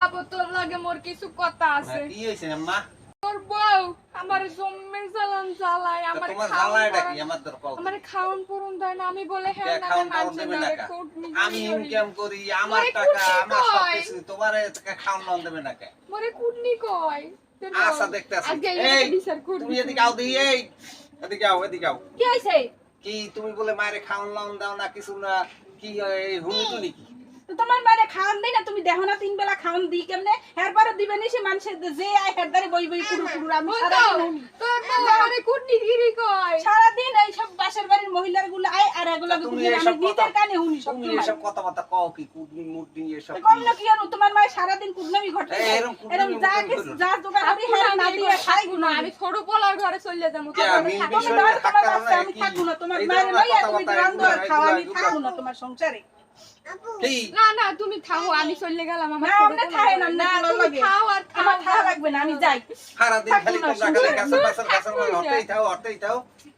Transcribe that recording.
আবো তোর লাগে মোর কিছু কথা আছে। কি হইছে আম্মা? তোর বউ আমার জম্মে জ্বালান জ্বালায় আমার তোমার জ্বালায়টা কি আমার দরকার? আমার খাওন পূরণ দেয় না আমি বলে হ্যাঁ না খাওন টাউন মানছে দেবে না না রে কা? কুটনি আমি ইনকাম করি আমার মোরে টাকা কুটনি আমার কয়। সবকিছু তোমারে খাওন দাওন দেবে না কা? মোরে কুটনি কয় তোর বউ। আচ্ছা দেখতেছি। আজকে এই এটা বিচার করবি তুমি এদিকে আও দিই এই এদিকে আও এদিকে আও। কি হইছে? কি তুমি বলে মায়ের খাওন লাউন দাও না কিছু না কি এই হুনি টুনি কি? তো তোমার মারে খাওয়ান দেই না তুমি দেখো না 3 বেলা খাওয়ান দিই কেমনে এরপরে দিবে নি সে মানুষের যে আই হেদারে বই বই কুড়ু কুড়ু আমি ওই সারা তো, দিন তোর বউ আমারে কুটনি গিরি কয়। সারা দিন এই সব বাসার বাড়ির মহিলার গুলো আয় আর এগুলো তুমি আমি এসব কথা নিজের কানে শুনি সব তুমি এসব কথাবার্তা কও কি কুটনি মুটনি এসব কি? কম না কি আর তোমার মায়ের সারা দিন কুটনামি ঘটে এই এরকম কুটনামি এরকম যা মুটনামি কিছু করো। যা জোগাড় করি হ্যাঁ না দিয়ে খাই গুনা আমি ছোট পোলার ঘরে চলে যাবো কে আমি তুমি বিষয়ে দাও তোমার থাকতে বাচ্চা হবে আমি কি? থাকবো না তোমার এই মায়ের ধরনের লইয়া তুমি কথাবার্তা রান্ধো আর এগুলা- খাও আমি এগুলা- থাকবো না তোমার সংসারে কি? না না তুমি থাকো আমি চলে গেলাম আমার না, ছোট আমরা পোলার খাই ঘরে। না, না না, তুমি লাগে। খাও আর খাও আমার থাকা লাগবে না আমি যাই সারাদিন খালি থাকবো না, তোমরা খালি শুনছো? কাছে কাছে কাছে হতেই থাও হতেই থাও